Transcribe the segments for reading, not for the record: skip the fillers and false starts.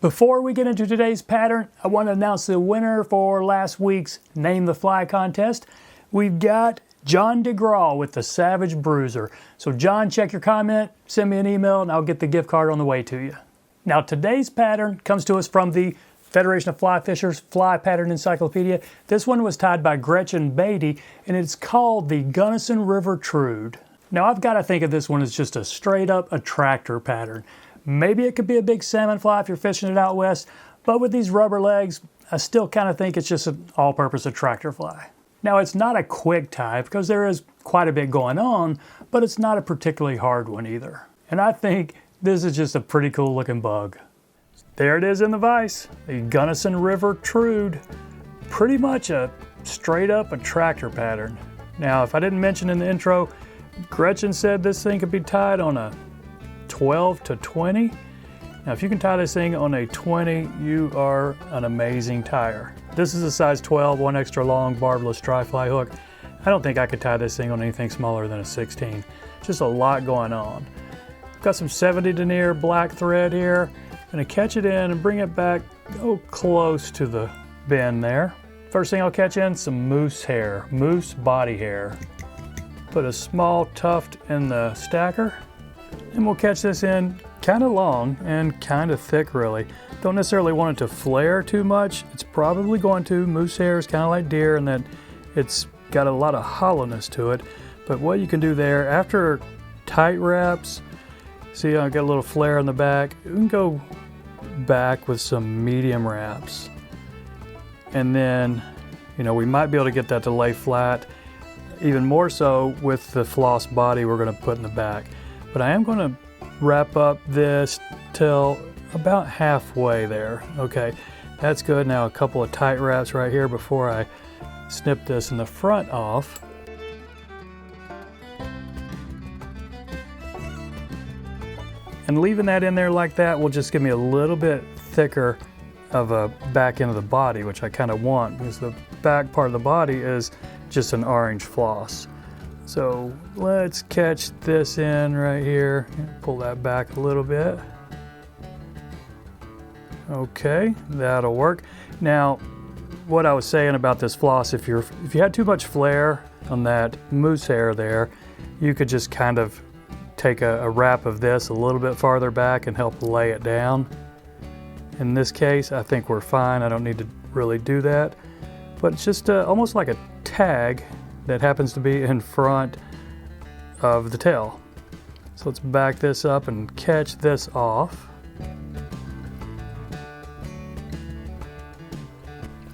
Before we get into today's pattern, I want to announce the winner for last week's Name the Fly contest. We've got John DeGraw with the Savage Bruiser. So John, check your comment, send me an email, and I'll get the gift card on the way to you. Now today's pattern comes to us from the Federation of Fly Fishers Fly Pattern Encyclopedia. This one was tied by Gretchen Beatty, and it's called the Gunnison River Trude. Now I've got to think of this one as just a straight up attractor pattern. Maybe it could be a big salmon fly if you're fishing it out west, but with these rubber legs, I still kind of think it's just an all-purpose attractor fly. Now it's not a quick tie because there is quite a bit going on, but it's not a particularly hard one either. And I think this is just a pretty cool looking bug. There it is in the vise, the Gunnison River Trude. Pretty much a straight up attractor pattern. Now if I didn't mention in the intro, Gretchen said this thing could be tied on a 12 to 20. Now if you can tie this thing on a 20, you are an amazing tyer. This is a size 12, one extra long barbless dry fly hook. I don't think I could tie this thing on anything smaller than a 16. Just a lot going on. Got some 70 denier black thread here. Gonna catch it in and bring it back close to the bend there. First thing I'll catch in, some moose hair, moose body hair. Put a small tuft in the stacker. And we'll catch this in kind of long and kind of thick really. Don't necessarily want it to flare too much. It's probably going to. Moose hair is kind of like deer in that it's got a lot of hollowness to it. But what you can do there, after tight wraps, see I got a little flare in the back, you can go back with some medium wraps. And then, we might be able to get that to lay flat, even more so with the floss body we're going to put in the back. But I am going to wrap up this till about halfway there. Okay, that's good. Now a couple of tight wraps right here before I snip this in the front off. And leaving that in there like that will just give me a little bit thicker of a back end of the body, which I kind of want because the back part of the body is just an orange floss. So let's catch this in right here. Pull that back a little bit. Okay, that'll work. Now, what I was saying about this floss, if you had too much flare on that moose hair there, you could just kind of take a wrap of this a little bit farther back and help lay it down. In this case, I think we're fine. I don't need to really do that. But it's just almost like a tag that happens to be in front of the tail. So let's back this up and catch this off.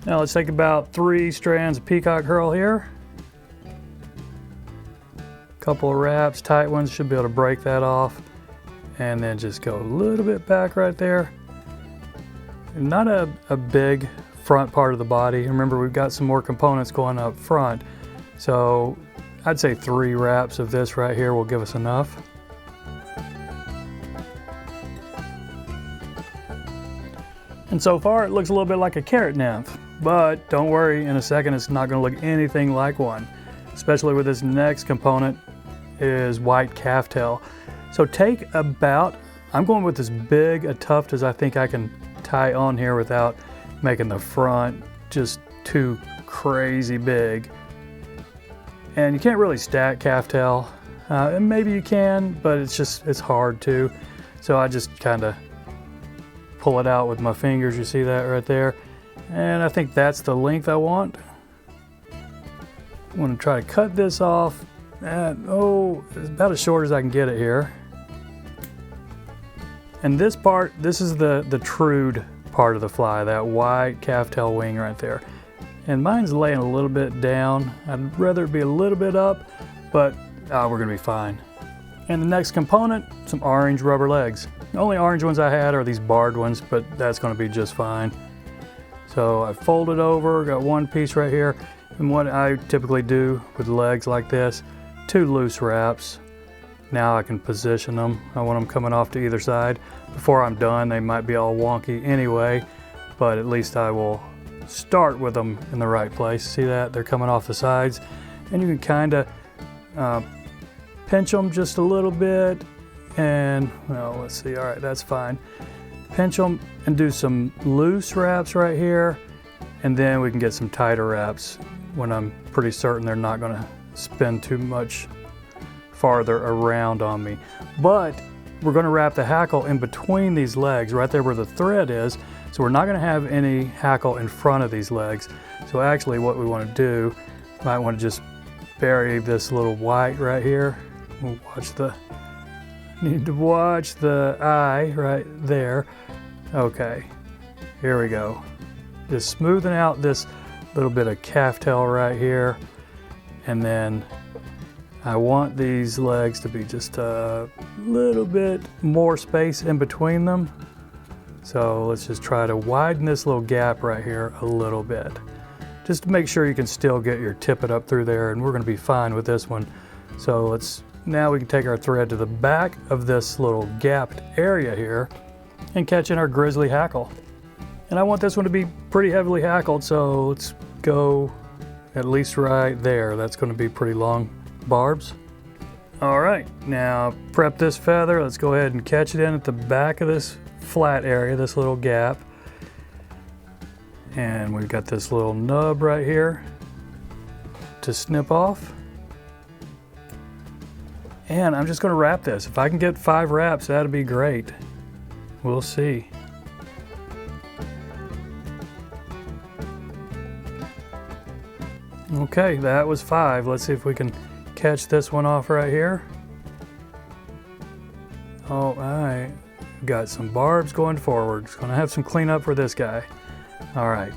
Now let's take about 3 strands of peacock herl here. Couple of wraps, tight ones, should be able to break that off. And then just go a little bit back right there. Not a big front part of the body. Remember, we've got some more components going up front. So I'd say 3 wraps of this right here will give us enough. And so far it looks a little bit like a carrot nymph, but don't worry, in a second it's not going to look anything like one. Especially with this next component is white calf tail. So take about, I'm going with as big a tuft as I think I can tie on here without making the front just too crazy big. And you can't really stack calf tail, and maybe you can, but it's hard to. So I just kind of pull it out with my fingers, you see that right there. And I think that's the length I want. I'm gonna try to cut this off at, it's about as short as I can get it here. And this part, this is the Trude part of the fly, that white calf tail wing right there. And mine's laying a little bit down. I'd rather it be a little bit up, but we're gonna be fine. And the next component, some orange rubber legs. The only orange ones I had are these barred ones, but that's gonna be just fine. So I fold it over, got one piece right here. And what I typically do with legs like this, 2 loose wraps. Now I can position them. I want them coming off to either side. Before I'm done, they might be all wonky anyway, but at least I will start with them in the right place. See that? They're coming off the sides. And you can kind of pinch them just a little bit. And, well, let's see. All right, that's fine. pinch them and do some loose wraps right here, and then we can get some tighter wraps when I'm pretty certain they're not gonna spin too much farther around on me. But we're gonna wrap the hackle in between these legs, right there where the thread is, so we're not gonna have any hackle in front of these legs. So actually what we wanna do, might wanna just bury this little white right here. We'll need to watch the eye right there. Okay, here we go. Just smoothing out this little bit of calf tail right here. And then I want these legs to be just a little bit more space in between them. So let's just try to widen this little gap right here a little bit. Just to make sure you can still get your tippet up through there, and we're gonna be fine with this one. So now we can take our thread to the back of this little gapped area here and catch in our Grizzly hackle. And I want this one to be pretty heavily hackled, so let's go at least right there. That's gonna be pretty long barbs. All right, now prep this feather. Let's go ahead and catch it in at the back of this flat area, this little gap. And we've got this little nub right here to snip off. And I'm just gonna wrap this. If I can get 5 wraps, that'd be great. We'll see. Okay, that was 5. Let's see if we can catch this one off right here. Oh, I got some barbs going forward. Just gonna have some cleanup for this guy. All right.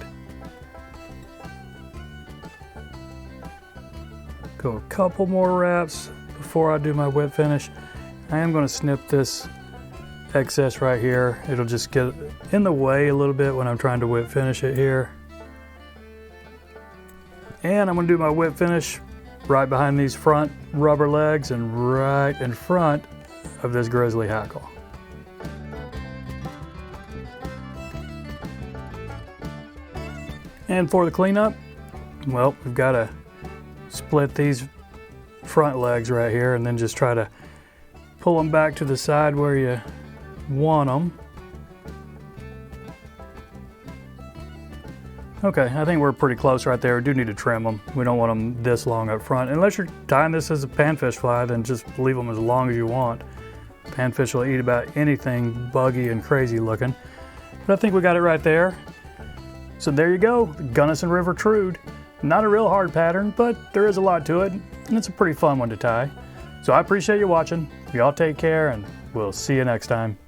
Go a couple more wraps before I do my whip finish. I am gonna snip this excess right here. It'll just get in the way a little bit when I'm trying to whip finish it here. And I'm gonna do my whip finish right behind these front rubber legs and right in front of this Grizzly hackle. And for the cleanup, well, we've got to split these front legs right here and then just try to pull them back to the side where you want them. Okay, I think we're pretty close right there. We do need to trim them. We don't want them this long up front. Unless you're tying this as a panfish fly, then just leave them as long as you want. Panfish will eat about anything buggy and crazy looking. But I think we got it right there. So there you go, the Gunnison River Trude. Not a real hard pattern, but there is a lot to it, and it's a pretty fun one to tie. So I appreciate you watching. Y'all take care, and we'll see you next time.